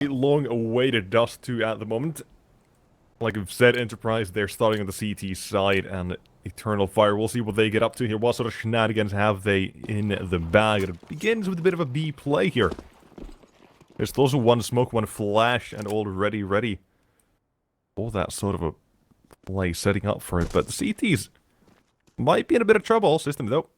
long-awaited Dust 2 at the moment. Like I've said, Enterprise, they're starting on the CT side, and Eternal Fire, we'll see what they get up to here. What sort of shenanigans have they in the bag? It begins with a bit of a B play here. There's also one smoke, one flash, and already ready. All that sort of a play setting up for it, but the CTs might be in a bit of trouble. System, though.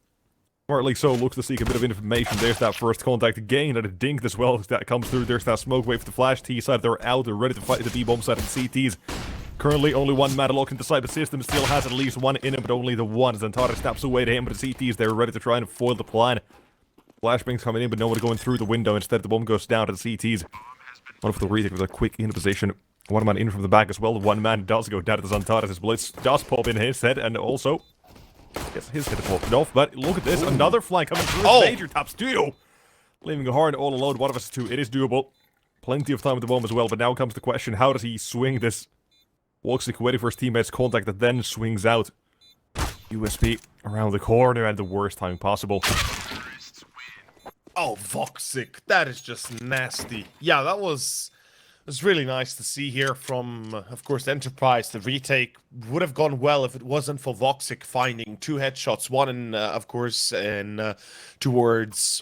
Smartly so, looks to seek a bit of information. There's that first contact gain, and a dink as well as that comes through. There's that smoke wave for the flash T side. They're out, they're ready to fight the B-bomb side of the CTs. Currently, only one Matlock in the side, but System still has at least one in him, but only the one. Zantara snaps away to him, but the CTs, they're ready to try and foil the plan. Flashbangs coming in, but no one going through the window. Instead, the bomb goes down to the CTs. One for the retake was a quick in position. One man in from the back as well. One man does go down to the Zantara. His blitz does pop in his head, and also... yes, his head popped off, but look at this. Ooh. Another fly coming through. Oh. Major top studio. Leaving a hard all alone. One of us two. It is doable. Plenty of time with the bomb as well, but now comes the question. How does he swing this? Walks waiting for his teammate's contact that then swings out. USB around the corner at the worst time possible. Oh, Voxic. That is just nasty. Yeah, that was... it was really nice to see here from, of course, Enterprise. The retake would have gone well if it wasn't for Voxic finding two headshots. One, in, of course, in towards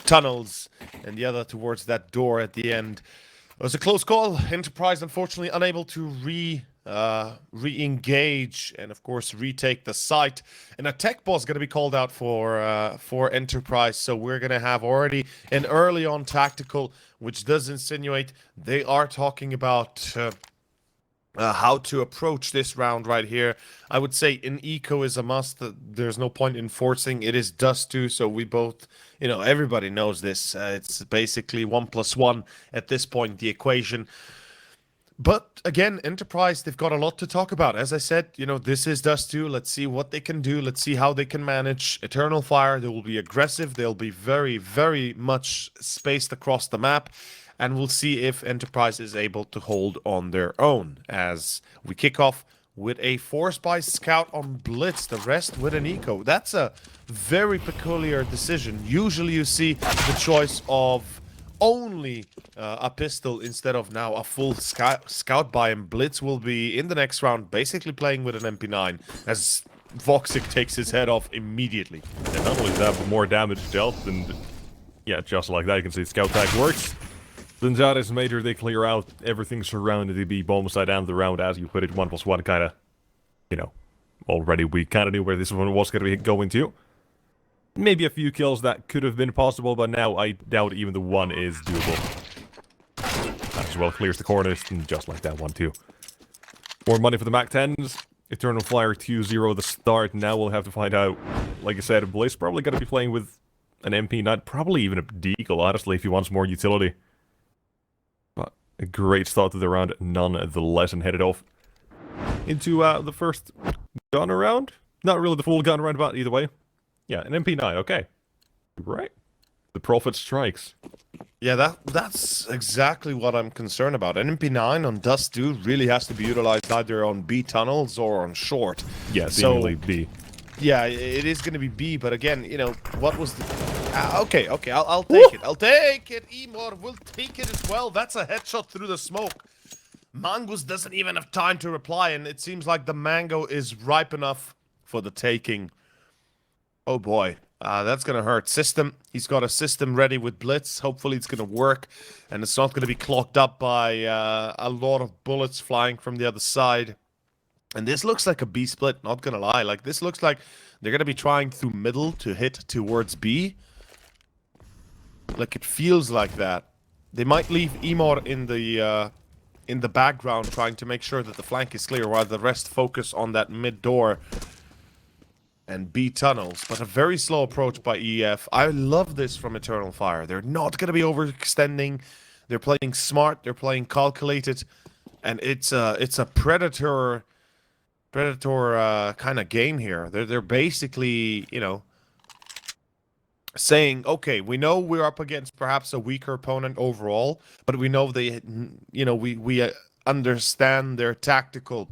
tunnels, and the other towards that door at the end. It was a close call. Enterprise, unfortunately, unable to re-engage and, of course, retake the site. And a tech boss going to be called out for Enterprise. So we're going to have already an early on tactical, which does insinuate they are talking about how to approach this round right here. I would say an eco is a must. There's no point in forcing. It is Dust 2, so we both, you know, everybody knows this. It's basically 1+1 at this point, the equation. But again, Enterprise, they've got a lot to talk about. As I said, you know, this is Dust 2. Let's see what they can do. Let's see how they can manage Eternal Fire. They will be aggressive. They'll be very, very much spaced across the map. And we'll see if Enterprise is able to hold on their own as we kick off with a Force by Scout on Blitz, the rest with an Eco. That's a very peculiar decision. Usually you see the choice of only a pistol instead of now a full scout buy, and Blitz will be in the next round basically playing with an MP9 as Voxic takes his head off immediately. And not only that, but more damage dealt, and yeah, just like that, you can see Scout Tag works. Zenzaris Major, they clear out everything surrounding the B-bomb side and the round, as you put it, 1+1 kind of, you know, already we kind of knew where this one was going to be going to. Maybe a few kills that could have been possible, but now I doubt even the one is doable. That as well clears the corners, and just like that one too. More money for the MAC-10s. Eternal Flyer 2-0 the start. Now we'll have to find out. Like I said, Blaze probably going to be playing with an MP9, probably even a Deagle, honestly, if he wants more utility. But a great start to the round, nonetheless, and headed off into the first gun round. Not really the full gun round, but either way. Yeah, an MP9, okay. Right. The Prophet strikes. Yeah, that's exactly what I'm concerned about. An MP9 on Dust 2 really has to be utilized either on B tunnels or on short. Yeah, seemingly B. Yeah, it is going to be B, but again, you know, what was the... okay, I'll take it. I'll take it. Emor will take it as well. That's a headshot through the smoke. Mangus doesn't even have time to reply, and it seems like the mango is ripe enough for the taking. Oh boy, that's going to hurt. System, he's got a system ready with Blitz. Hopefully it's going to work, and it's not going to be clogged up by a lot of bullets flying from the other side. And this looks like a B split, not going to lie. Like, this looks like they're going to be trying through middle to hit towards B. Like, it feels like that. They might leave Emor in the background trying to make sure that the flank is clear while the rest focus on that mid door and B tunnels, but a very slow approach by EF. I love this from Eternal Fire. They're not going to be overextending. They're playing smart. They're playing calculated, and it's a predator kind of game here. They're basically, you know, saying, okay, we know we're up against perhaps a weaker opponent overall, but we know they, you know, we understand their tactical,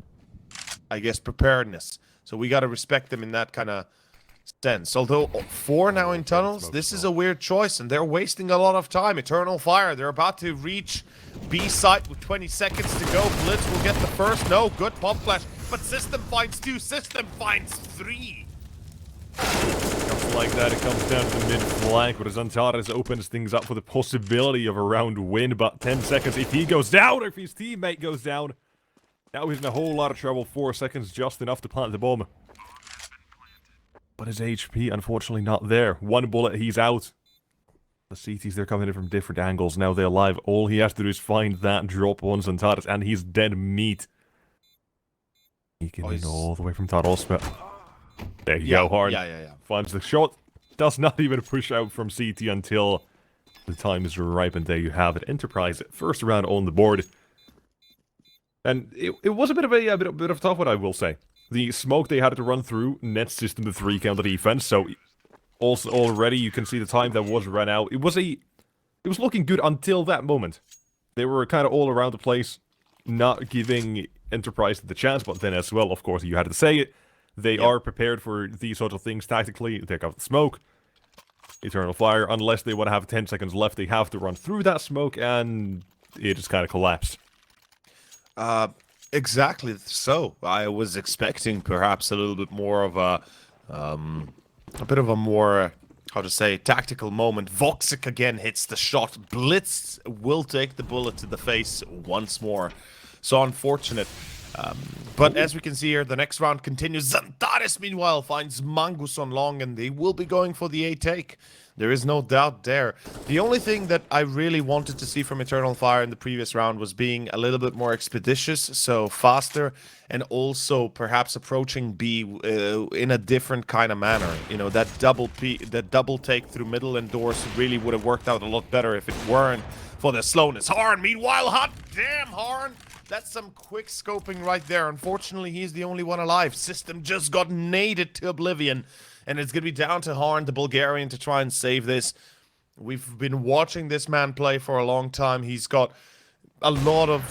I guess, preparedness. So we got to respect them in that kind of sense. Although 4 now in tunnels, this is a weird choice, and they're wasting a lot of time. Eternal Fire, they're about to reach B site with 20 seconds to go. Blitz will get the first. No, good pop flash. But System finds 2, System finds 3. Comes like that, it comes down to the mid flank, but as Antares opens things up for the possibility of a round win, but 10 seconds if he goes down, or if his teammate goes down, now he's in a whole lot of trouble. 4 seconds, just enough to plant the bomb. But his HP, unfortunately, not there. 1 bullet, he's out. The CTs, they're coming in from different angles. Now they're alive. All he has to do is find that drop on Antares, and he's dead meat. He can in all the way from Taros, but there you go, Hard. Yeah. Finds the shot. Does not even push out from CT until the time is ripe, and there you have it. Enterprise, first round on the board. And it was a bit of a tough one, I will say. The smoke they had to run through nets system the 3 counter defense, so also already you can see the time that was run out. It was looking good until that moment. They were kind of all around the place, not giving Enterprise the chance, but then as well, of course, you had to say it. They are prepared for these sorts of things tactically. They got the smoke, Eternal Fire. Unless they want to have 10 seconds left, they have to run through that smoke, and it just kind of collapsed. Exactly so. I was expecting perhaps a little bit more of a bit of a more, how to say, tactical moment. Voxic again hits the shot. Blitz will take the bullet to the face once more. So unfortunate. But as we can see here, the next round continues. Zantares, meanwhile, finds Mangus on long, and they will be going for the A take. There is no doubt there. The only thing that I really wanted to see from Eternal Fire in the previous round was being a little bit more expeditious, so faster, and also perhaps approaching B in a different kind of manner. You know, that double take through middle and doors really would have worked out a lot better if it weren't for the slowness. Harn, meanwhile, hot damn, Harn! That's some quick scoping right there. Unfortunately, he's the only one alive. System just got naded to oblivion. And it's going to be down to Harn, the Bulgarian, to try and save this. We've been watching this man play for a long time. He's got a lot of,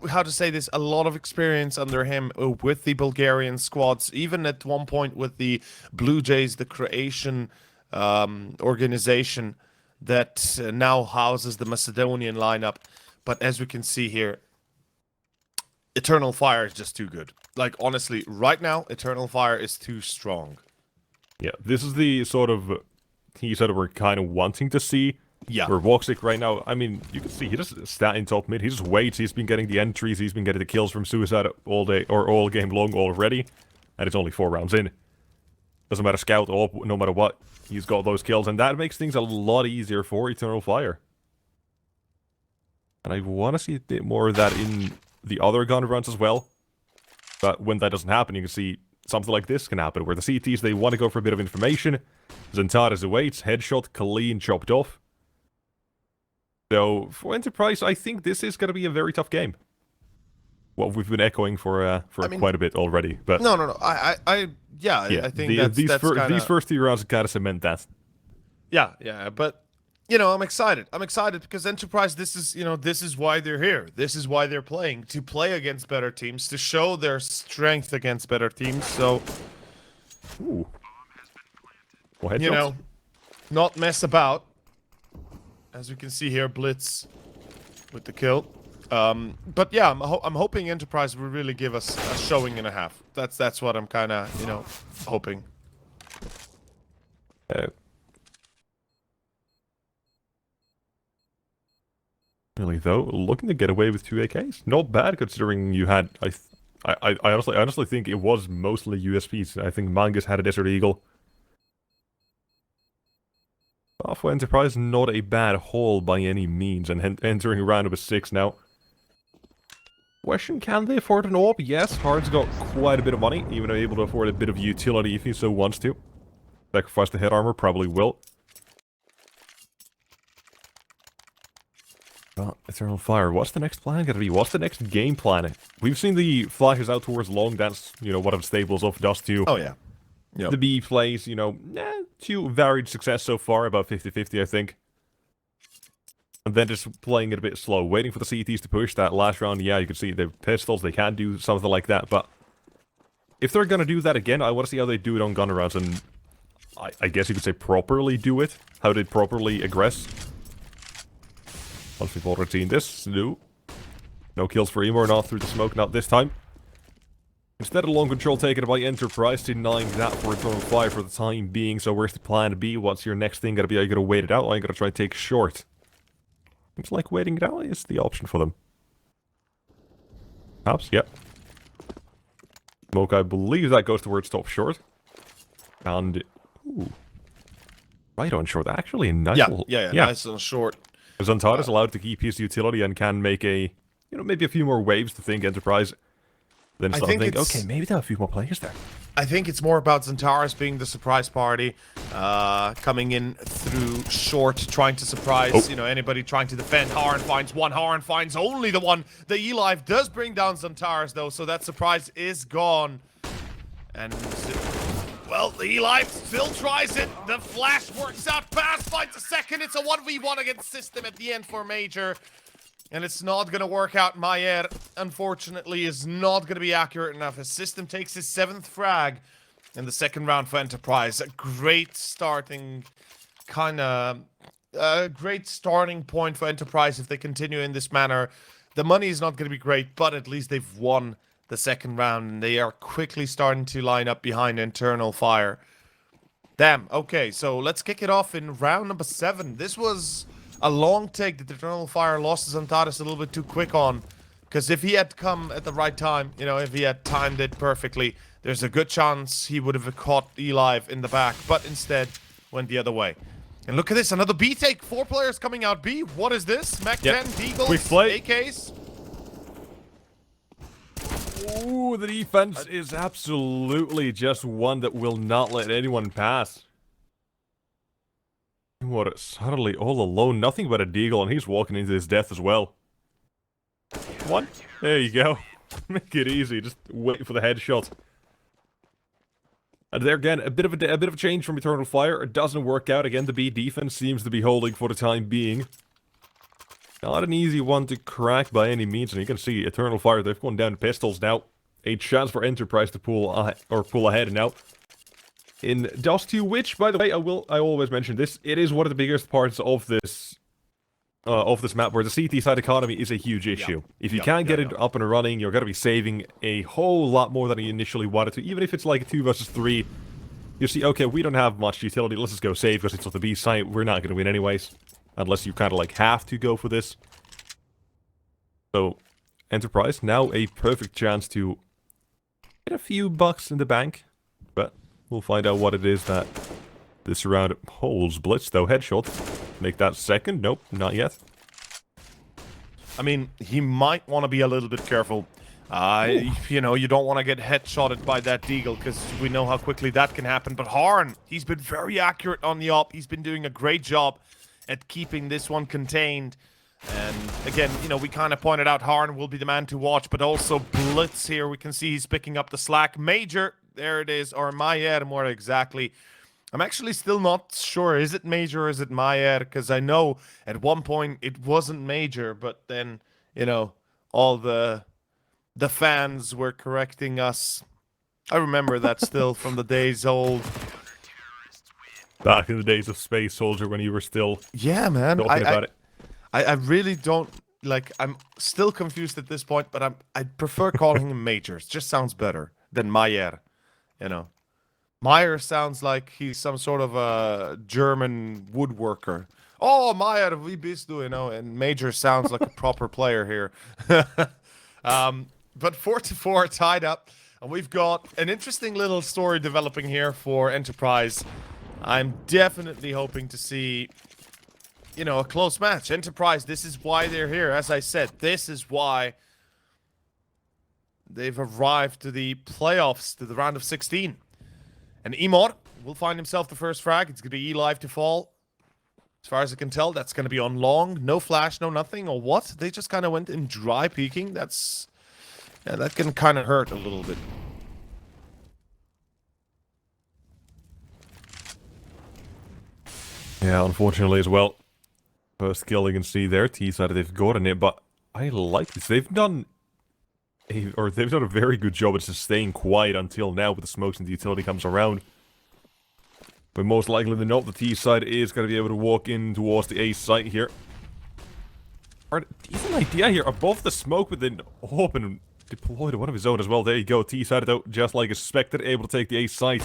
how to say this, a lot of experience under him with the Bulgarian squads. Even at one point with the Blue Jays, the Croatian organization that now houses the Macedonian lineup. But as we can see here, Eternal Fire is just too good. Like, honestly, right now, Eternal Fire is too strong. Yeah, this is the sort of tease that we're kind of wanting to see. Yeah. Where Voxic right now, I mean, you can see he just sat in top mid. He just waits. He's been getting the entries. He's been getting the kills from Suicide all day, or all game long already. And it's only 4 rounds in. Doesn't matter scout or no matter what. He's got those kills, and that makes things a lot easier for Eternal Fire. And I want to see a bit more of that in the other gun runs as well. But when that doesn't happen, you can see something like this can happen, where the CTs, they want to go for a bit of information. Zantares awaits, headshot, clean, chopped off. So, for Enterprise, I think this is going to be a very tough game. Well, we've been echoing for quite a bit already, but... No. I think these first 2 rounds kind of cement that. Yeah, but... You know, I'm excited. I'm excited because Enterprise, this is why they're here. This is why they're playing. To play against better teams, to show their strength against better teams, so... Ooh. Well, you know, not mess about. As we can see here, Blitz with the kill. But yeah, I'm hoping Enterprise will really give us a showing and a half. That's what I'm kind of, hoping. Really though, looking to get away with 2 AKs, not bad considering you had. I honestly think it was mostly USPs. I think Mangus had a Desert Eagle. For Enterprise, not a bad haul by any means, and entering round number 6 now. Question: can they afford an AWP? Yes, Hard's got quite a bit of money, even able to afford a bit of utility if he so wants to. Sacrifice the head armor, probably will. Eternal Fire, what's the next plan gonna be? What's the next game plan? We've seen the flashes out towards long, that's, one of the staples of Dust 2. Oh, yeah. Yep. The B plays, to varied success so far, about 50-50, I think. And then just playing it a bit slow, waiting for the CTs to push that last round. Yeah, you can see the pistols, they can do something like that, but if they're gonna do that again, I want to see how they do it on gun rounds, and I guess you could say properly do it. How they properly aggress. Once we've already seen this, no kills for Emor, not through the smoke, not this time. Instead of long control taken by Enterprise, denying that for Eternal Fire for the time being. So where's the plan B? What's your next thing gonna be? Are you gonna wait it out, or are you gonna try and take short? It's like waiting it out is the option for them. Perhaps, yep. Smoke, I believe that goes towards top short. And, ooh. Right on short, actually a nice little... Yeah, nice and short. Zantar is allowed to keep his utility and can make a, maybe a few more waves to think Enterprise. Then start to think, okay, maybe there are a few more players there. I think it's more about Zantaris being the surprise party, coming in through short, trying to surprise, anybody trying to defend. Harn finds one, Harn finds only the one. The E-Live does bring down Zantaris, though, so that surprise is gone. And, well, the E-Live still tries it. The flash works out. Pass finds a second. It's a 1v1 against System at the end for Major. And it's not going to work out. Mayer, unfortunately, is not going to be accurate enough. His System takes his 7th frag in the second round for Enterprise. A great starting great starting point for Enterprise if they continue in this manner. The money is not going to be great, but at least they've won the second round. And they are quickly starting to line up behind Eternal Fire. Damn. Okay, so let's kick it off in round number 7. This was a long take that Eternal Fire lost to Zantaris a little bit too quick on. Because if he had come at the right time, if he had timed it perfectly, there's a good chance he would have caught E-Live in the back. But instead, went the other way. And look at this, another B take. 4 players coming out B. What is this? Mac 10, Deagles, quick play. AKs. Ooh, the defense is absolutely just one that will not let anyone pass. What a suddenly all alone, nothing but a Deagle, and he's walking into his death as well. One, there you go. Make it easy, just wait for the headshot. And there again, a bit of a change from Eternal Fire. It doesn't work out again. The B defense seems to be holding for the time being. Not an easy one to crack by any means, and you can see Eternal Fire. They've gone down to pistols now. A chance for Enterprise to pull ahead now. In Dust 2, which, by the way, I always mention this. It is one of the biggest parts of this map, where the CT side economy is a huge issue. If you can't get it up and running, you're going to be saving a whole lot more than you initially wanted to. Even if it's like a 2 versus 3, you see, okay, we don't have much utility. Let's just go save because it's on the B side. We're not going to win anyways, unless you kind of like have to go for this. So, Enterprise now a perfect chance to get a few bucks in the bank, but we'll find out what it is that this round holds. Blitz, though, headshot. Make that second. Nope, not yet. I mean, he might want to be a little bit careful. You don't want to get headshotted by that Deagle, because we know how quickly that can happen. But Harn, he's been very accurate on the op. He's been doing a great job at keeping this one contained. And again, we kind of pointed out Harn will be the man to watch, but also Blitz here. We can see he's picking up the slack. Major, there it is, or Mayer more exactly. I'm actually still not sure. Is it Major or is it Mayer? Because I know at one point it wasn't Major, but then, all the fans were correcting us. I remember that still from the days old. Back in the days of Space Soldier when you were still talking about it. I really don't, I'm still confused at this point, but I prefer calling him Major. It just sounds better than Mayer, Meyer sounds like he's some sort of a German woodworker. Oh, Meyer, wie bist du, and Major sounds like a proper player here. But 4-4 tied up, and we've got an interesting little story developing here for Enterprise. I'm definitely hoping to see, a close match. Enterprise, this is why they're here. As I said, this is why they've arrived to the playoffs, to the round of 16. And Emor will find himself the first frag. It's going to be E-Live to fall. As far as I can tell, that's going to be on long. No flash, no nothing. Or what? They just kind of went in dry peeking. That's... yeah, that can kind of hurt a little bit. Yeah, unfortunately as well. First kill you can see there. T-side they've gotten it, but I like this. They've done they've done a very good job at just staying quiet until now, with the smokes and the utility comes around. But most likely than not, the T side is going to be able to walk in towards the A site here. Decent idea here, above the smoke with an open deployed one of his own as well. There you go, T side out just like expected, able to take the A site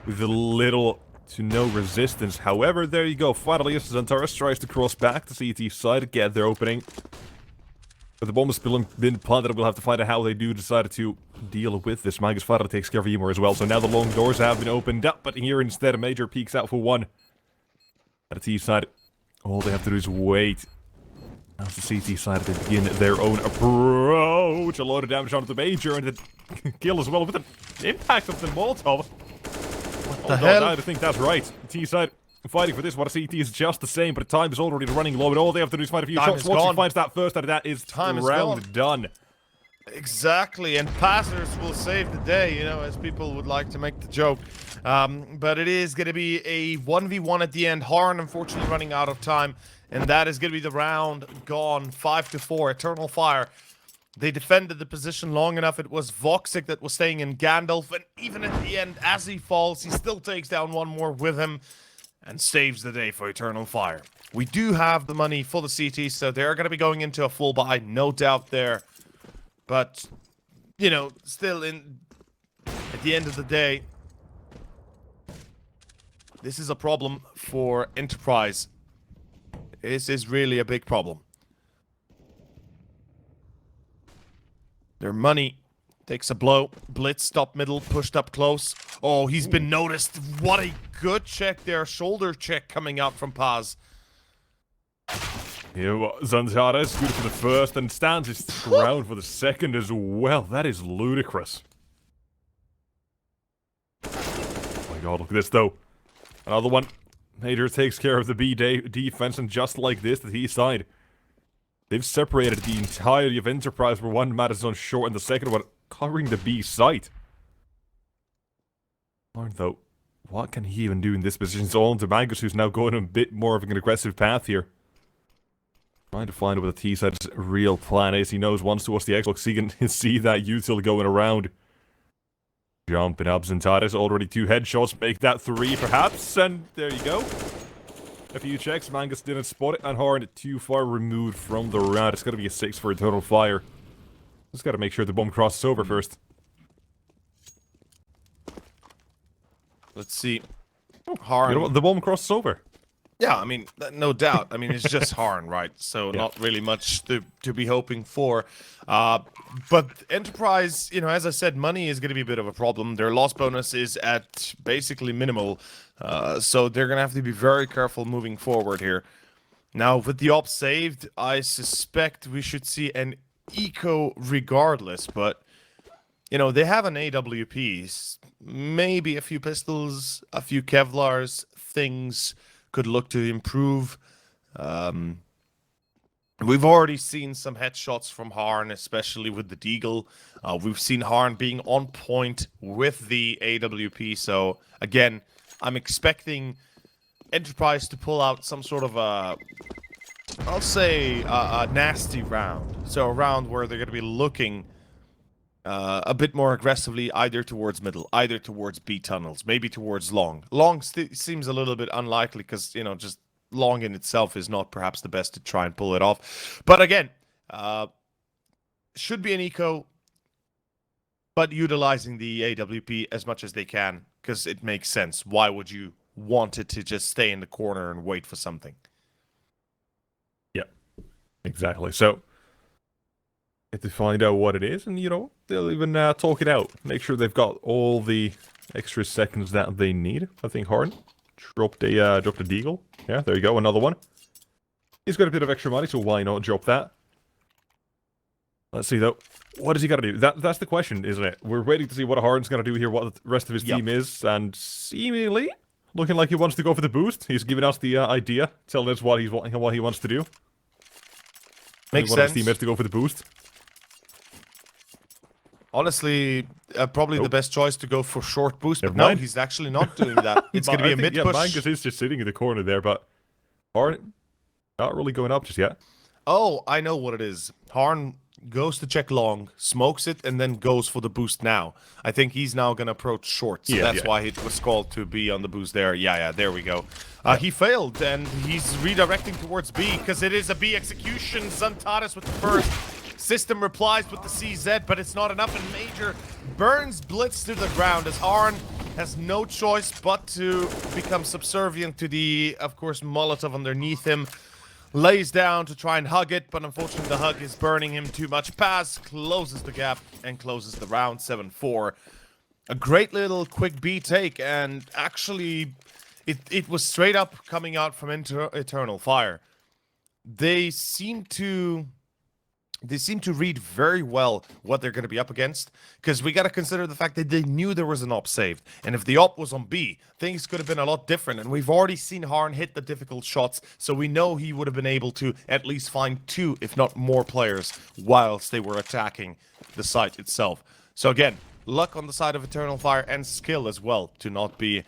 with little to no resistance. However, there you go, finally Xantares tries to cross back to CT side, get their opening. But the bomb has been planted, we'll have to find out how they do decide to deal with this. Magus finally takes care of Ymor as well, so now the long doors have been opened up, but here instead a Major peeks out for one. At the T side, all they have to do is wait. Now the CT side, they begin their own approach. A lot of damage onto the Major, and the kill as well with an impact of the Molotov. What the hell? I think that's right. The T side fighting for this one. CT is just the same, but time is already running low, and all they have to do is find a few shots. Once he finds that first out of that, is round done. Exactly, and passers will save the day, you know, as people would like to make the joke. But it is going to be a 1v1 at the end. Harn, unfortunately, running out of time, and that is going to be the round gone. 5-4, Eternal Fire. They defended the position long enough. It was Voxic that was staying in Gandalf, and even at the end, as he falls, he still takes down one more with him and saves the day for Eternal Fire. We do have the money for the CT, so they're going to be going into a full buy, no doubt there. But, you know, still at the end of the day, this is a problem for Enterprise. This is really a big problem. Their money takes a blow. Blitz, top middle, pushed up close. Oh, he's been noticed. What a good check there. Shoulder check coming out from Paz. Yeah, Xantares good for the first and stands his ground for the second as well. That is ludicrous. Oh my god, look at this though. Another one. Major takes care of the B defense, and just like this, the T side. They've separated the entirety of Enterprise where one mat is on short and the second one covering the B site. Lord, though, what can he even do in this position? It's all into Magus, who's now going a bit more of an aggressive path here. Trying to find what the T side's real plan is. He knows once towards the Xbox, he can see that util going around. Jumping up, Xantares, already 2 headshots, make that 3 perhaps, and there you go. A few checks, Mangus didn't spot it, and Horn too far removed from the round. It's gotta be a 6 for Eternal Fire. Just gotta make sure the bomb crosses over first. Let's see. Harn. You know what? The bomb crosses over. Yeah, I mean, no doubt. I mean, it's just Harn, right? So yeah. Not really much to be hoping for. But Enterprise, you know, as I said, money is going to be a bit of a problem. Their loss bonus is at basically minimal. So they're going to have to be very careful moving forward here. Now, with the op saved, I suspect we should see an eco regardless. But, you know, they have an AWP. Maybe a few pistols, a few Kevlars, things could look to improve. We've already seen some headshots from Harn, especially with the Deagle. We've seen Harn being on point with the AWP. So, again, I'm expecting Enterprise to pull out some sort of I'll say a nasty round. So a round where they're going to be looking a bit more aggressively, either towards middle, either towards B tunnels, maybe towards long. Long seems a little bit unlikely because, you know, just long in itself is not perhaps the best to try and pull it off. But again, should be an eco, but utilizing the AWP as much as they can because it makes sense. Why would you want it to just stay in the corner and wait for something? Yeah, exactly. So, to find out what it is, and, you know, they'll even talk it out. Make sure they've got all the extra seconds that they need. I think Harn dropped a Deagle. Yeah, there you go, another one. He's got a bit of extra money, so why not drop that? Let's see, though. What does he got to do? That's the question, isn't it? We're waiting to see what Harn's going to do here, what the rest of his team is, and seemingly looking like he wants to go for the boost. He's giving us the idea, telling us what he wants to do. Makes sense. His teammates to go for the boost. Honestly, probably the best choice to go for short boost, but no, he's actually not doing that. It's going to be a mid push. Mangus is just sitting in the corner there, but Harn not really going up just yet. Oh, I know what it is. Harn goes to check long, smokes it, and then goes for the boost now. I think he's now going to approach short, so that's why it was called to be on the boost there. Yeah, there we go. He failed, and he's redirecting towards B, because it is a B execution. Zantares with the first. System replies with the CZ, but it's not enough, and Major burns Blitz to the ground as Arn has no choice but to become subservient to the, of course, Molotov underneath him. Lays down to try and hug it, but unfortunately the hug is burning him too much. Paz closes the gap and closes the round 7-4. A great little quick B take, and actually it was straight up coming out from Eternal Fire. They seem to read very well what they're going to be up against, because we got to consider the fact that they knew there was an op saved, and if the op was on B, things could have been a lot different, and we've already seen Harn hit the difficult shots, so we know he would have been able to at least find 2, if not more players, whilst they were attacking the site itself. So again, luck on the side of Eternal Fire, and skill as well, to not be,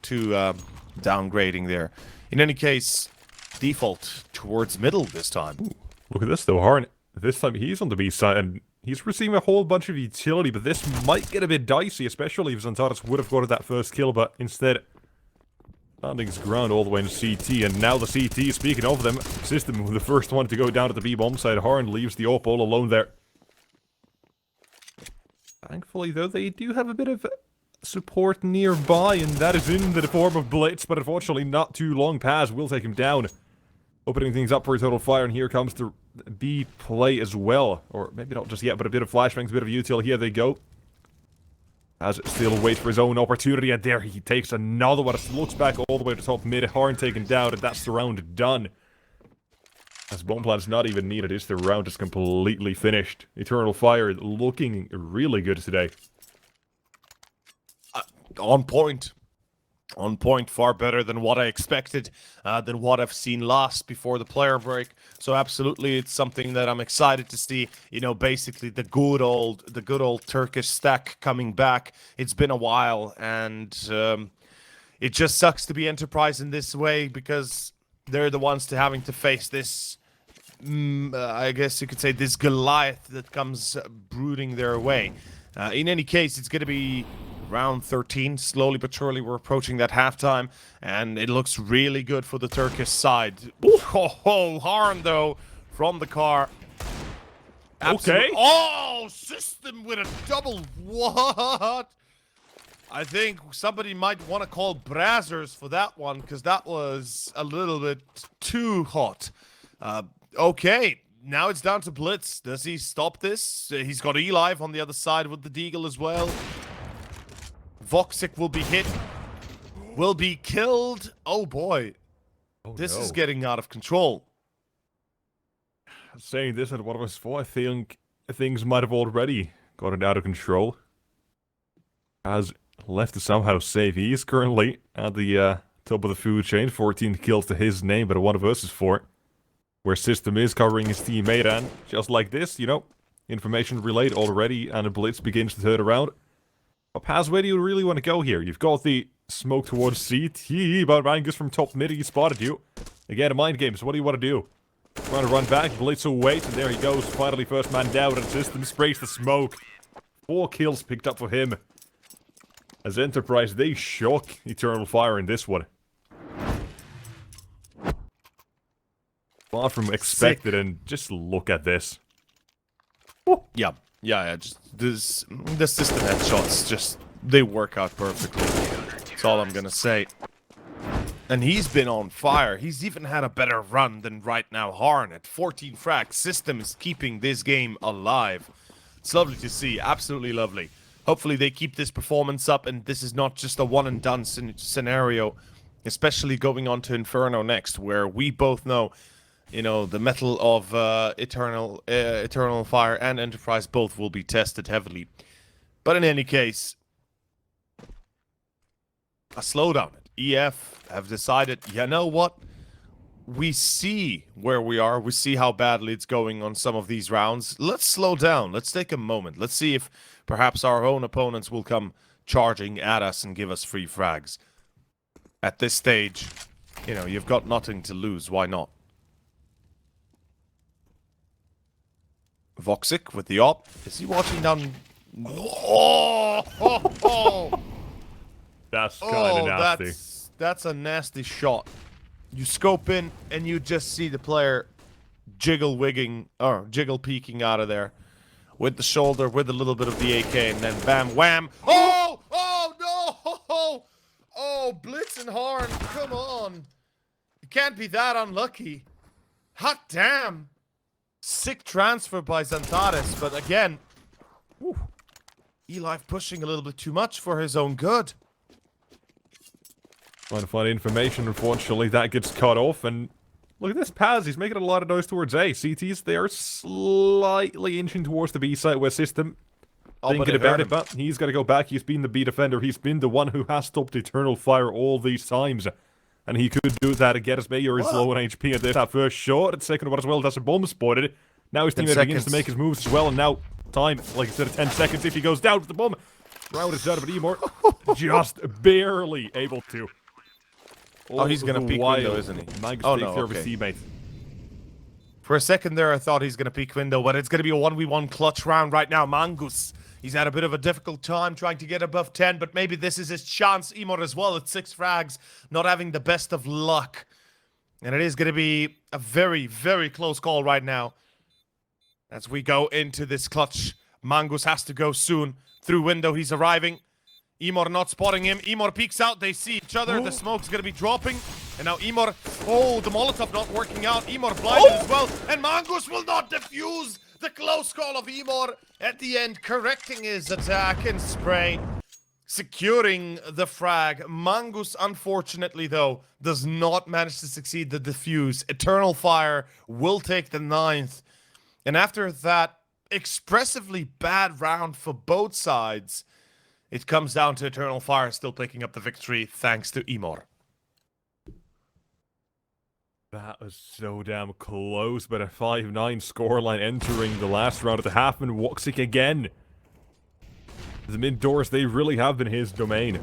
too downgrading there. In any case, default towards middle this time. Ooh. Look at this though, Harn. This time he's on the B side and he's receiving a whole bunch of utility, but this might get a bit dicey, especially if Zantares would have got that first kill, but instead landing his ground all the way in CT, and now the CT, speaking of them, System the first one to go down to the B bomb side. Harn leaves the AWP all alone there. Thankfully though, they do have a bit of support nearby, and that is in the form of Blitz, but unfortunately not too long. Paz will take him down. Opening things up for Eternal Fire, and here comes the B play as well. Or maybe not just yet, but a bit of flashbangs, a bit of util. Here they go. As still waits for his own opportunity, and there he takes another one. Looks back all the way to top mid. Harn taken down, and that's the round done. As bomb plan's not even needed, the round is completely finished. Eternal Fire looking really good today. On point. On point, far better than what I expected, than what I've seen last before the player break. So absolutely, it's something that I'm excited to see. You know, basically the good old Turkish stack coming back. It's been a while, and it just sucks to be Enterprise in this way, because they're the ones having to face this. I guess you could say this Goliath that comes brooding their way. In any case, it's going to be round 13. Slowly but surely, we're approaching that halftime, and it looks really good for the Turkish side. Oh, Harn, though, from the car. Okay. Oh, System with a double. What? I think somebody might want to call Brazzers for that one, because that was a little bit too hot. Okay. Now it's down to Blitz. Does he stop this? He's got Elive on the other side with the Deagle as well. Voxic will be hit. Will be killed. Oh boy. Oh, this no. is getting out of control. Saying this at what it was for, I think things might have already gotten out of control. As left to somehow save. He is currently at the top of the food chain. 14 kills to his name, but a 1 versus 4. Where System is covering his teammate, and just like this, information relayed already, and a Blitz begins to turn around. But Paz, where do you really want to go here? You've got the smoke towards CT, but Rangus from top mid, he spotted you. Again, a mind game, so what do you want to do? Trying to run back, Blitz awaits, and there he goes. Finally, first man down, and System sprays the smoke. 4 kills picked up for him. As Enterprise, they shock Eternal Fire in this one. Far from expected, and just look at this. Yeah, just the System headshots, just they work out perfectly. That's all I'm gonna say. And he's been on fire. He's even had a better run than right now Harn at 14 frags. System is keeping this game alive. It's lovely to see, absolutely lovely. Hopefully they keep this performance up, and this is not just a one and done scenario, especially going on to Inferno next, where we both know, the metal of Eternal Fire and Enterprise both will be tested heavily. But in any case, a slowdown. EF have decided, you know what? We see where we are. We see how badly it's going on some of these rounds. Let's slow down. Let's take a moment. Let's see if perhaps our own opponents will come charging at us and give us free frags. At this stage, you've got nothing to lose. Why not? Voxic with the op. Is he watching down? Oh, oh, oh. That's kind of nasty. That's a nasty shot. You scope in and you just see the player jiggle peeking out of there with the shoulder, with a little bit of the AK, and then bam, wham. Oh, oh no! Oh, Blitz and Horn, come on. You can't be that unlucky. Hot damn. Sick transfer by Xantares, but again, Eli pushing a little bit too much for his own good. Trying to find information, unfortunately, that gets cut off, and look at this Paz, he's making a lot of noise towards A. CTs, they are slightly inching towards the B side where System thinking about it, but he's got to go back. He's been the B defender, he's been the one who has stopped Eternal Fire all these times. And he could do that again as Mayor is low on HP and did that first shot, and second one as well, that's a bomb spotted. Now his teammate begins to make his moves as well, and now time, like I said, 10 seconds if he goes down with the bomb. Round is done, but Emor just barely able to. Oh, he's gonna peek window, isn't he? Oh, no, okay. For a second there, I thought he's gonna peek window, but it's gonna be a 1v1 clutch round right now. Mangus, he's had a bit of a difficult time trying to get above 10, but maybe this is his chance. Emor as well at 6 frags, not having the best of luck. And it is gonna be a very, very close call right now. As we go into this clutch, Mangus has to go soon. Through window, he's arriving. Emor not spotting him. Emor peeks out. They see each other. The smoke's going to be dropping. And now Emor... Oh, the Molotov not working out. Emor blinded as well. And Mangus will not defuse the close call of Emor at the end, correcting his attack and spray, securing the frag. Mangus, unfortunately, though, does not manage to succeed the defuse. Eternal Fire will take the 9th. And after that expressively bad round for both sides, it comes down to Eternal Fire still picking up the victory thanks to Emor. That was so damn close, but a 5-9 scoreline entering the last round of the half, and Woxic again. The mid doors, they really have been his domain.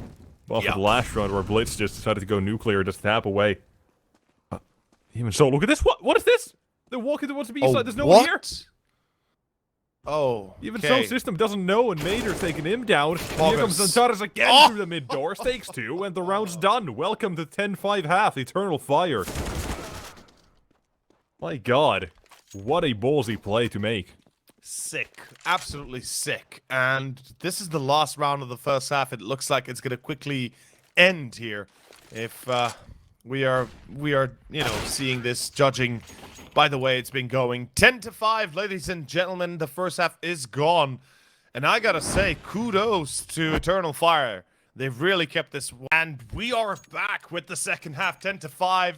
Well, for the last round where Blitz just decided to go nuclear, just tap away. Even so, look at this. What is this? They're walking towards the B side. There's no one here. Oh, even so, System doesn't know, and Mater's taking him down. And here comes Xantares again through the mid door. Takes 2, and the round's done. Welcome to 10-5 half. Eternal Fire. My God, what a ballsy play to make. Sick, absolutely sick. And this is the last round of the first half. It looks like it's gonna quickly end here. If we are, seeing this judging. By the way, it's been going 10-5, ladies and gentlemen. The first half is gone. And I gotta say, kudos to Eternal Fire. They've really kept this. And we are back with the second half, 10-5.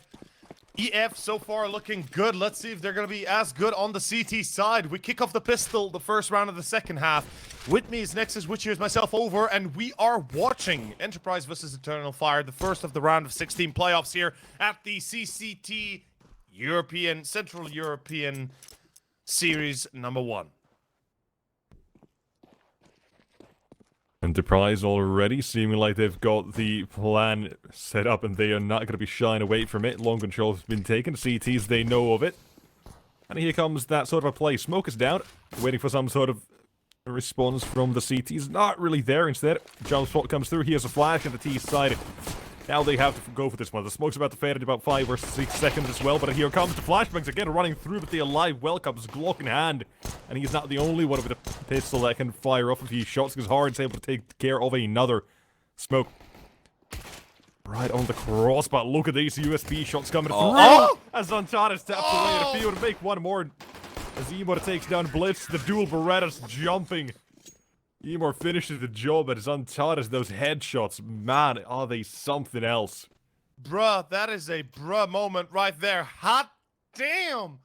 EF so far looking good. Let's see if they're gonna be as good on the CT side. We kick off the pistol, the first round of the second half. With me is Nexus, which is myself over, and we are watching Enterprise versus Eternal Fire, the first of the round of 16 playoffs here at the CCT Central European Series number 1. Enterprise already seeming like they've got the plan set up and they are not going to be shying away from it. Long control has been taken. CTs, they know of it. And here comes that sort of a play. Smoke is down, waiting for some sort of response from the CTs. Not really there. Instead, jump spot comes through. Here's a flash on the T side. Now they have to go for this one. The smoke's about to fade in about 5 or 6 seconds as well, but here comes the flashbangs again, running through with the alive welcomes, Glock in hand. And he's not the only one with a pistol that can fire off a few shots, because Hard's able to take care of another smoke. Right on the cross, but look at these USB shots coming through. As Xantares taps away the field to make one more. As Emor takes down Blitz, the dual Berettas jumping. Emor finishes the job, and Xantares, those headshots, man, are they something else. Bruh, that is a bruh moment right there. Hot damn!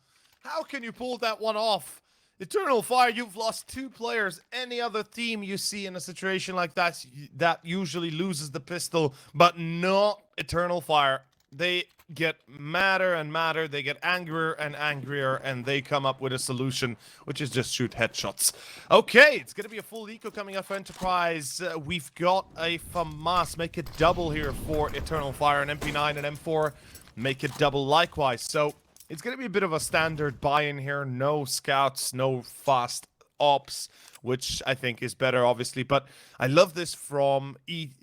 How can you pull that one off? Eternal Fire, you've lost 2 players. Any other team you see in a situation like that, that usually loses the pistol, but not Eternal Fire. They get madder and madder, they get angrier and angrier, and they come up with a solution, which is just shoot headshots. Okay, it's going to be a full eco coming up for Enterprise. We've got a FAMAS, make it double here for Eternal Fire, and MP9 and M4 make it double likewise. So It's going to be a bit of a standard buy-in here. No scouts, no fast ops, which I think is better, obviously. But I love this from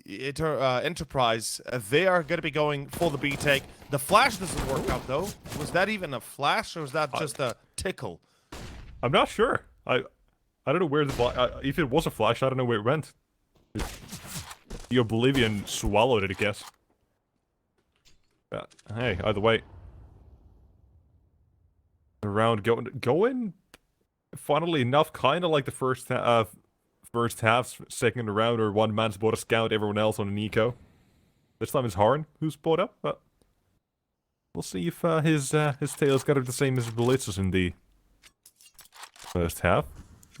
Enterprise. They are going to be going for the B take. The flash doesn't work out, though. Was that even a flash, or was that just a tickle? I'm not sure. I don't know where the if it was a flash, I don't know where it went. The Oblivion swallowed it, I guess. Hey, either way. The round going. Funnily enough, kind of like the first half, second round, or one man's bought a scout, everyone else on an eco. This time it's Harn who's bought up, but we'll see if his tail's got it the same as Blitz's in the first half.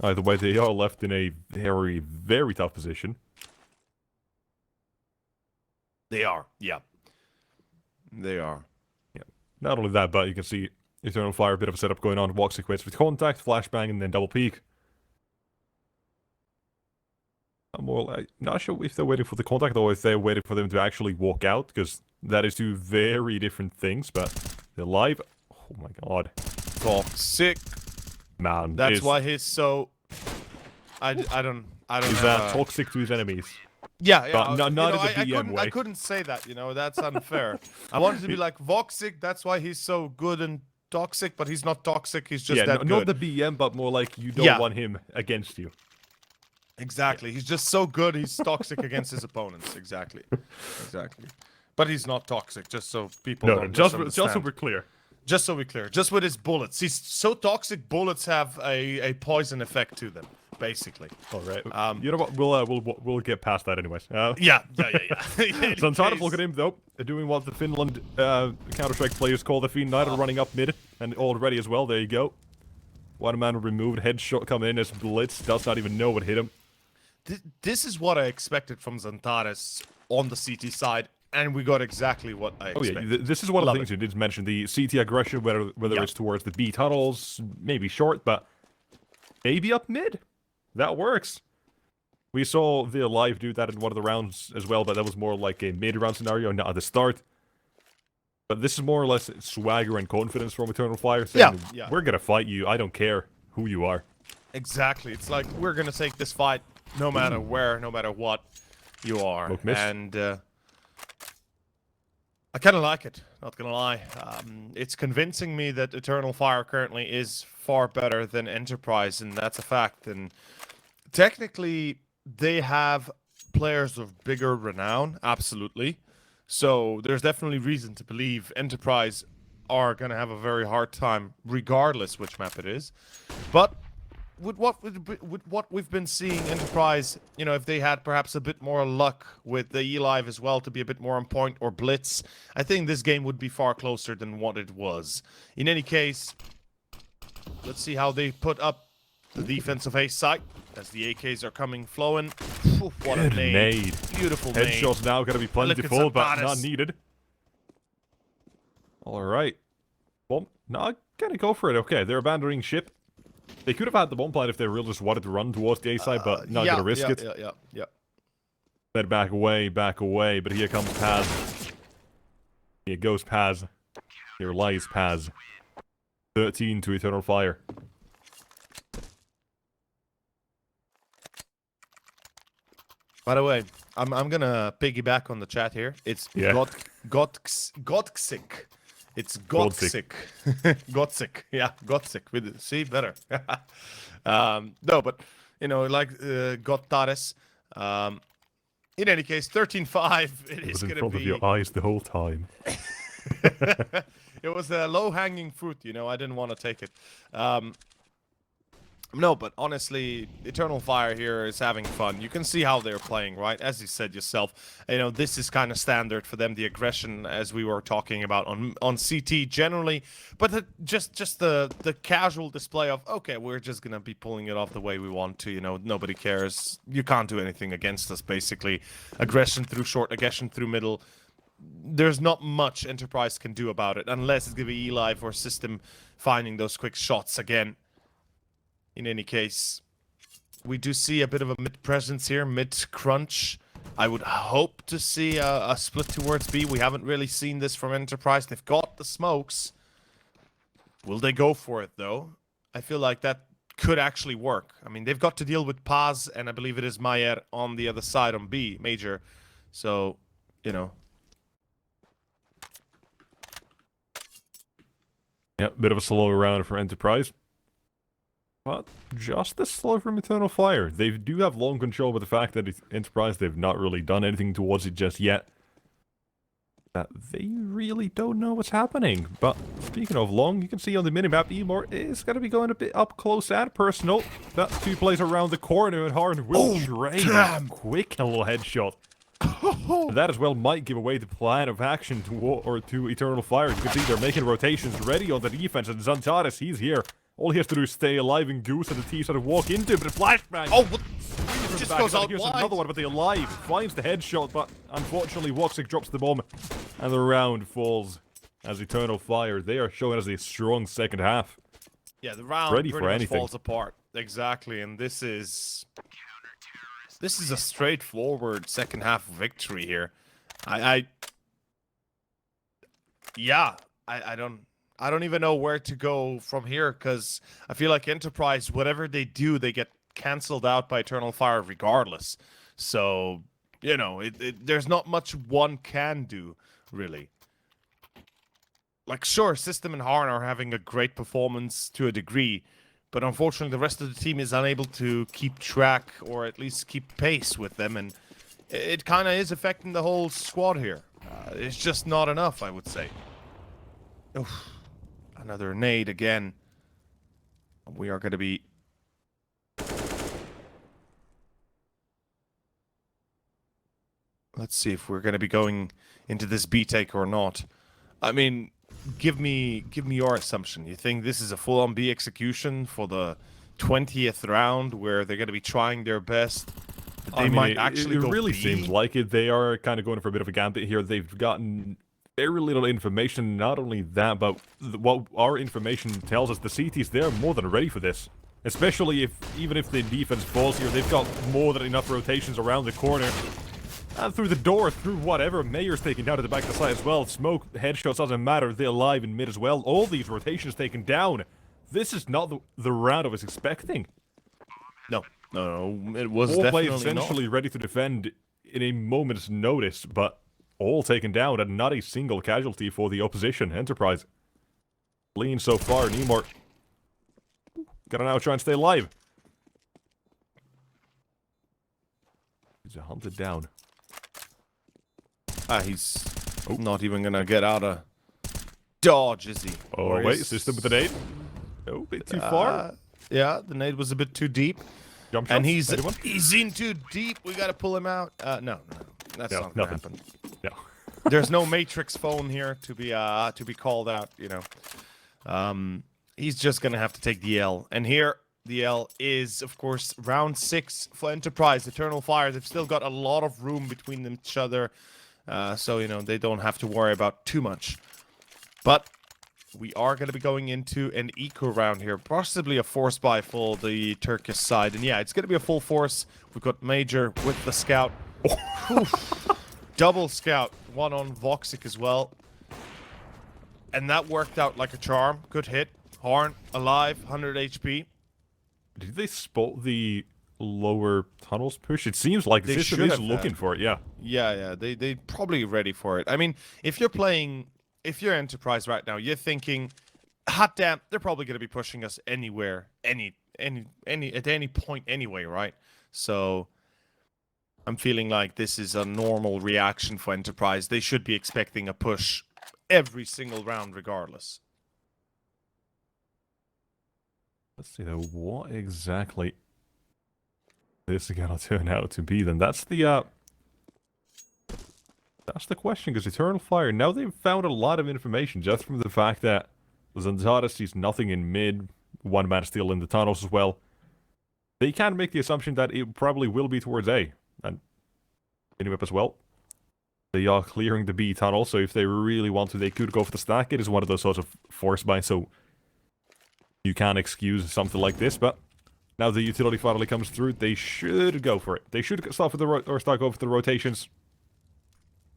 Either way, they are left in a very, very tough position. They are, yeah. They are. Yeah. Not only that, but you can see Eternal Fire, a bit of a setup going on. Voxic waits with contact, flashbang, and then double peek. I'm not sure if they're waiting for the contact or if they're waiting for them to actually walk out, because that is two very different things, but they're live. Oh my god. Toxic. Man, that's why he's so... I don't He's toxic to his enemies. Yeah, but not in the BM way. I couldn't say that, that's unfair. I wanted to be like, Voxic, that's why he's so good and toxic, but he's not toxic, he's just that good. Not the BM, but more like you don't want him against you. Exactly, he's just so good, he's toxic against his opponents, exactly. But he's not toxic, just so people don't just so we're clear. Just so we're clear, just with his bullets. He's so toxic, bullets have a poison effect to them, basically. All right. You know what? We'll get past that anyways. Yeah. So I'm trying to look at him though, doing what the Finland Counter-Strike players call the Fiend Knight, running up mid, and already as well. There you go. One man removed, headshot coming in as Blitz does not even know what hit him. This is what I expected from Zantares on the CT side. And we got exactly what I expected. Oh yeah, this is one of the things you did mention, the CT aggression, whether it's towards the B tunnels, maybe short, but maybe up mid. That works. We saw the Alive do that in one of the rounds as well, but that was more like a mid-round scenario, not at the start. But this is more or less swagger and confidence from Eternal Fire, saying, we're gonna fight you, I don't care who you are. Exactly, it's like, we're gonna take this fight no matter where, no matter what you are. And, I kind of like it, not gonna lie. It's convincing me that Eternal Fire currently is far better than Enterprise, and that's a fact. And technically, they have players of bigger renown, absolutely. So there's definitely reason to believe Enterprise are gonna have a very hard time, regardless which map it is. But with what we've been seeing, Enterprise, if they had perhaps a bit more luck with the E-Live as well to be a bit more on point, or Blitz, I think this game would be far closer than what it was. In any case, let's see how they put up the defensive ace site as the AKs are coming flowing. Oof, what a nade. Beautiful nade. Headshots now going to be plentiful, but not needed. Alright. Well, not going to go for it. Okay, they're abandoning ship. They could have had the bomb plant if they really just wanted to run towards the A side, but not gonna risk it. Yeah. Said back away, but here comes Paz. Here goes Paz. Here lies Paz. 13 to Eternal Fire. By the way, I'm gonna piggyback on the chat here. It's Gotxic. It's Gotxic. Gotxic. Yeah, Gotxic. See, better. No, but, like Gottares. In any case, 13-5. It is going to be... in front of your eyes the whole time. It was a low-hanging fruit, I didn't want to take it. No, but honestly, Eternal Fire here is having fun. You can see how they're playing, right? As you said yourself, this is kind of standard for them, the aggression, as we were talking about on CT generally. But just the casual display of, okay, we're just going to be pulling it off the way we want to, nobody cares. You can't do anything against us, basically. Aggression through short, aggression through middle. There's not much Enterprise can do about it, unless it's going to be E-Live or System finding those quick shots again. In any case, we do see a bit of a mid-presence here, mid-crunch. I would hope to see a split towards B. We haven't really seen this from Enterprise. They've got the smokes. Will they go for it, though? I feel like that could actually work. I mean, they've got to deal with Paz, and I believe it is Mayer on the other side on B, Major. So, you know. Yeah, bit of a slow round for Enterprise. But just as slow from Eternal Fire. They do have long control, but the fact that Enterprise, they've not really done anything towards it just yet. They really don't know what's happening. But speaking of long, you can see on the minimap, Emor is going to be going a bit up close and personal. That 2 plays around the corner, and Harn will trade a quick little headshot. That as well might give away the plan of action to Eternal Fire. You can see they're making rotations ready on the defense, and Zantares, he's here. All he has to do is stay alive, and Goose and the T sort of walk into it, but a flashbang. Oh, what? Just goes out Here's wide. another one, but the alive finds the headshot, but unfortunately Woxic drops the bomb, and the round falls as Eternal Fire. They are showing us a strong second half. Yeah, the round Ready pretty for much anything. falls apart. Exactly, and this is a straightforward second half victory here. I don't even know where to go from here, because I feel like Enterprise, whatever they do, they get cancelled out by Eternal Fire regardless. So, you know, there's not much one can do, really. Like, sure, System and Harn are having a great performance to a degree, but unfortunately the rest of the team is unable to keep track, or at least keep pace with them, and it kind of is affecting the whole squad here. It's just not enough, I would say. Oof. Another nade again. We are going to be... Let's see if we're going to be going into this B take or not. I mean, give me your assumption. You think this is a full-on B execution for the 20th round, where they're going to be trying their best? They might actually it go really B? seems like it. They are kind of going for a bit of a gambit here. They've gotten very little information. Not only that, but what our information tells us, the CTs, they're more than ready for this. Especially even if the defense falls here, they've got more than enough rotations around the corner. And through the door, through whatever. Mayer's taken down to the back of the side as well. Smoke, headshots, doesn't matter. They're alive in mid as well. All these rotations taken down. This is not the round I was expecting. No, it was All definitely players essentially ready to defend in a moment's notice, but all taken down and not a single casualty for the opposition. Enterprise lean so far. Nemor gotta now try and stay alive. He's hunted down. He's not even gonna get out of dodge, is he? Oh, Or wait, is- system with the nade? Oh, a bit too far. Yeah, the nade was a bit too deep. Jump And shots, anyone? he's in too deep. We gotta pull him out. No, that's No, not gonna nothing. happen. No. There's no Matrix phone here to be called out. You know, he's just gonna have to take the L. And here the L is, of course, round 6 for Enterprise. Eternal Fire. They've still got a lot of room between each other, so you know they don't have to worry about too much. But we are going to be going into an eco round here, possibly a force buy for the Turkish side. And yeah, it's going to be a full force. We've got Major with the scout. Oof. Double scout, one on Voxic as well. And that worked out like a charm. Good hit. Harn, alive, 100 HP. Did they spot the lower tunnels push? It seems like the They system should is have looking had. for it, yeah. Yeah, they probably ready for it. I mean, if you're Enterprise right now, you're thinking, hot damn, they're probably going to be pushing us anywhere, at any point anyway, right? So I'm feeling like this is a normal reaction for Enterprise. They should be expecting a push every single round regardless. Let's see though, what exactly this is gonna turn out to be then. That's the question, because Eternal Fire, now they've found a lot of information just from the fact that Zanzara sees nothing in mid, one man still in the tunnels as well. They can make the assumption that it probably will be towards A, and Inuip as well. They are clearing the B tunnel, so if they really want to, they could go for the stack. It is one of those sorts of force buys, so you can excuse something like this, but now the utility finally comes through, they should go for it. They should start with start going for the rotations.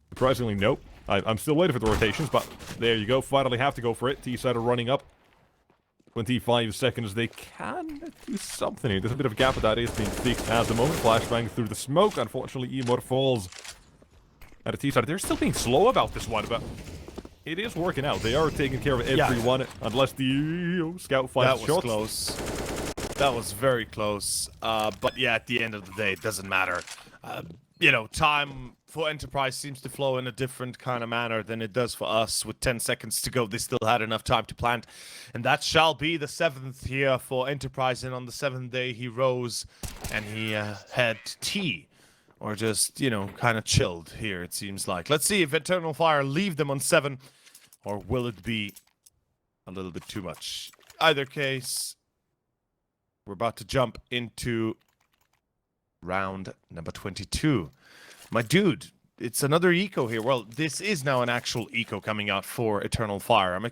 Surprisingly, nope. I'm still waiting for the rotations, but there you go. Finally have to go for it. T-side are running up. 25 seconds, they can do something here. There's a bit of a gap, but that is being fixed at the moment. Flashbang through the smoke. Unfortunately, Emor falls at a T-side. They're still being slow about this one, but it is working out. They are taking care of everyone, unless the scout finds shots. That was close. That was very close. But yeah, at the end of the day, it doesn't matter. You know, time for Enterprise seems to flow in a different kind of manner than it does for us. With 10 seconds to go, they still had enough time to plant. And that shall be the 7th here for Enterprise. And on the 7th day, he rose and he had tea. Or just, you know, kind of chilled here, it seems like. Let's see if Eternal Fire leave them on 7. Or will it be a little bit too much? Either case, we're about to jump into round number 22. My dude, it's another eco here. Well, this is now an actual eco coming out for Eternal Fire. I'm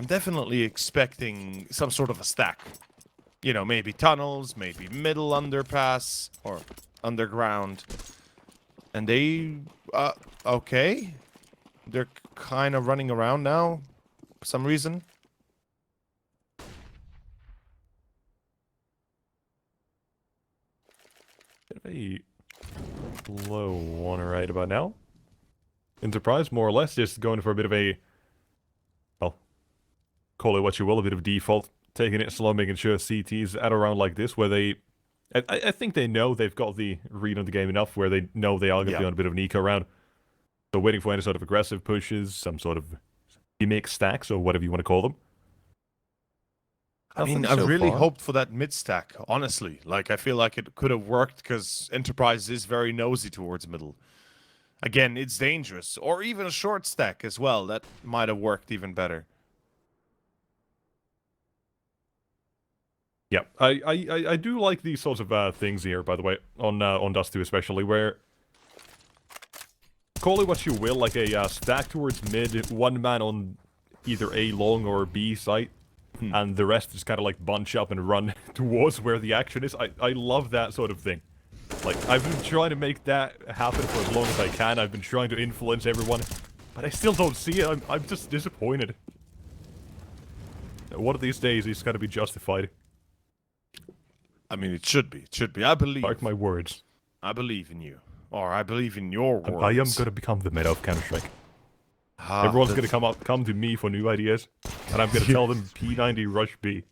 definitely expecting some sort of a stack. You know, maybe tunnels, maybe middle underpass, or underground. And they, okay. They're kind of running around now, for some reason. A low one right about now. Enterprise, more or less, just going for a bit of a, well, call it what you will, a bit of default. Taking it slow, making sure CT's at a round like this, where they, I think they know they've got the read on the game enough, where they know they are going to be on a bit of an eco round. So waiting for any sort of aggressive pushes, some sort of gimmick stacks, or whatever you want to call them. I mean, I really hoped for that mid stack, honestly. Like, I feel like it could have worked because Enterprise is very nosy towards middle. Again, it's dangerous. Or even a short stack as well. That might have worked even better. Yeah, I do like these sorts of things here, by the way, on Dust 2 especially, where, call it what you will, like a stack towards mid, one man on either A long or B site. And the rest just kind of like bunch up and run towards where the action is. I love that sort of thing. Like, I've been trying to make that happen for as long as I can. I've been trying to influence everyone, but I still don't see it. I'm just disappointed. One of these days, it's got to be justified. I mean, it should be. It should be. I believe. Mark my words. I believe in you. Or I believe in your words. I am going to become the meta of Counter-Strike. Everyone's going to come to me for new ideas, and I'm going to tell them P90 Rush B.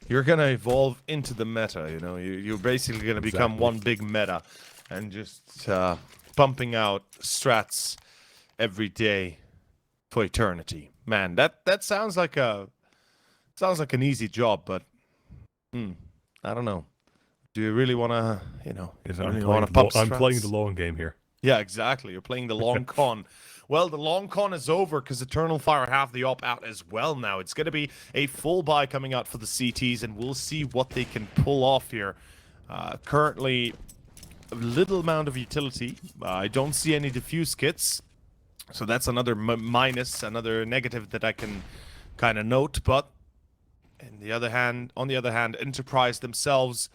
You're going to evolve into the meta, you know? You're basically going to become one big meta, and just pumping out strats every day for eternity. Man, that sounds like an easy job, but I don't know. Do you really want to, you know, I'm playing the long game here. Yeah, exactly. You're playing the long con. Well, the long con is over because Eternal Fire have the op-out as well now. It's going to be a full buy coming out for the CTs, and we'll see what they can pull off here. Currently, a little amount of utility. I don't see any diffuse kits, so that's another minus, another negative that I can kind of note. But on the other hand, Enterprise themselves,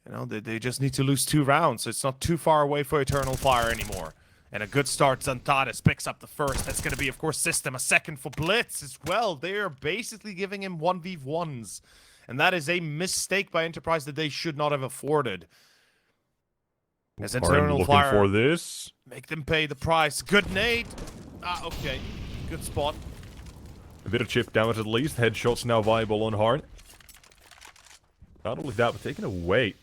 you know, they just need to lose 2 rounds, so it's not too far away for Eternal Fire anymore. And a good start, Zantares picks up the first. That's going to be, of course, System. A second for Blitz as well. They are basically giving him 1v1s. And that is a mistake by Enterprise that they should not have afforded. As Eternal Fire for this. Make them pay the price. Good nade. Okay. Good spot. A bit of chip damage at least. Headshots now viable on Harn. Not only that, but taken away.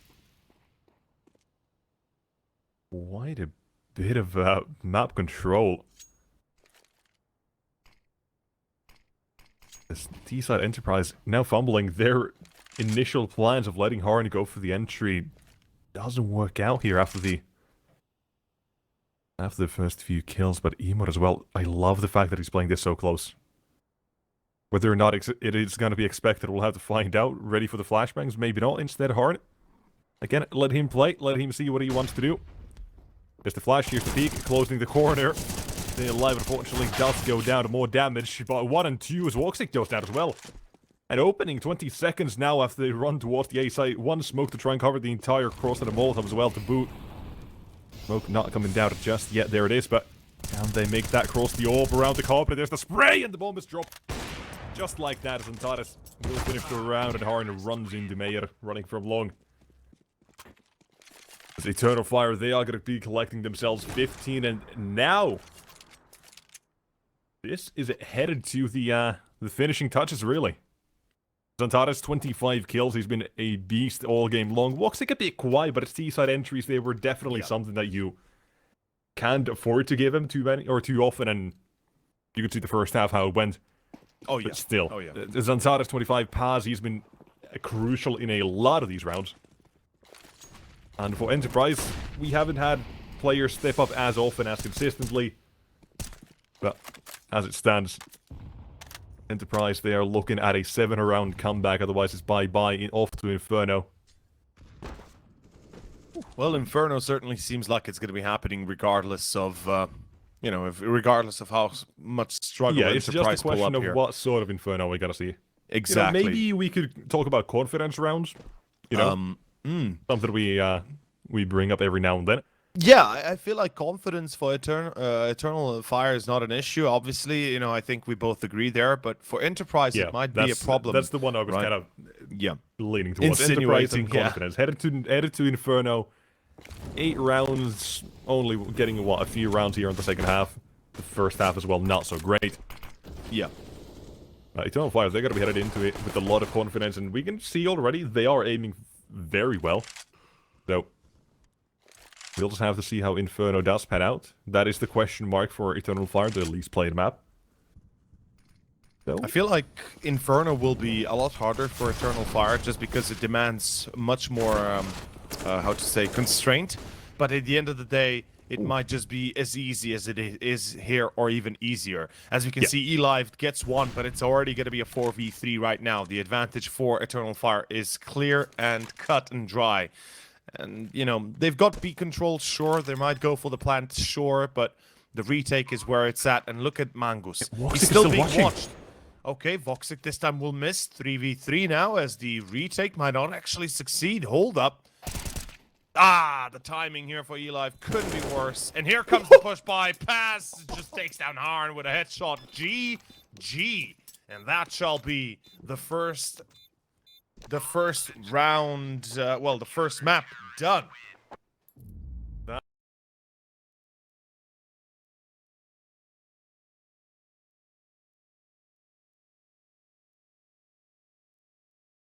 Quite a bit of map control. This T-side Enterprise now fumbling. Their initial plans of letting Harn go for the entry doesn't work out here after the first few kills, but Emor as well. I love the fact that he's playing this so close. Whether or not it is going to be expected, we'll have to find out. Ready for the flashbangs? Maybe not. Instead, Harn. Again, let him play. Let him see what he wants to do. There's the flash here for Peak, closing the corner. The 11, unfortunately, does go down to more damage, but 1 and 2 as Woxic goes down as well. And opening 20 seconds now after they run towards the A site. 1 smoke to try and cover the entire cross and a Molotov as well to boot. Smoke not coming down just yet. There it is, but can they make that cross the orb around the carpet? There's the spray, and the bomb is dropped. just like that, Zantares will finish the round, and Harn runs into Mayer, running from long. As Eternal Fire, they are going to be collecting themselves 15, and now this is headed to the finishing touches, really. Zantares, 25 kills. He's been a beast all game long. Voxic a bit quiet, but his T-side entries, they were definitely something that you can't afford to give him too many or too often, and you could see the first half how it went. Oh yeah. But still, Oh yeah. Zantares 25 Paz, he's been crucial in a lot of these rounds. And for Enterprise, we haven't had players step up as often, as consistently. But as it stands, Enterprise, they are looking at a 7-round comeback, otherwise it's bye-bye off to Inferno. Well, Inferno certainly seems like it's going to be happening regardless of, you know, regardless of how much struggle Yeah, it's Enterprise just a question of here. what sort of Inferno we gotta see. Exactly. You know, maybe we could talk about confidence rounds. You know, something we bring up every now and then. Yeah, I feel like confidence for Eternal Fire is not an issue. Obviously, you know, I think we both agree there. But for Enterprise, it might be a problem. That's the one I was right? kind of Yeah. leaning towards. Enterprise and Insinuating, yeah. confidence. Headed to Inferno. 8 rounds, only getting, what, a few rounds here in the second half. The first half as well, not so great. Yeah. Eternal Fire, they're going to be headed into it with a lot of confidence, and we can see already they are aiming very well. So, we'll just have to see how Inferno does pan out. That is the question mark for Eternal Fire, the least played map. So, I feel like Inferno will be a lot harder for Eternal Fire just because it demands much more, how to say, constraint. But at the end of the day, it might just be as easy as it is here, or even easier. As we can see, eLive gets one, but it's already going to be a 4v3 right now. The advantage for Eternal Fire is clear and cut and dry. And, you know, they've got B control, sure. They might go for the plant, sure. But the retake is where it's at. And look at Mangus. He's still being watched. Okay, Voxic this time will miss. 3v3 now, as the retake might not actually succeed. Hold up. Ah, the timing here for eLive couldn't be worse. And here comes the push by. Pass just takes down Harn with a headshot. GG. And that shall be the first round, well, the first map done.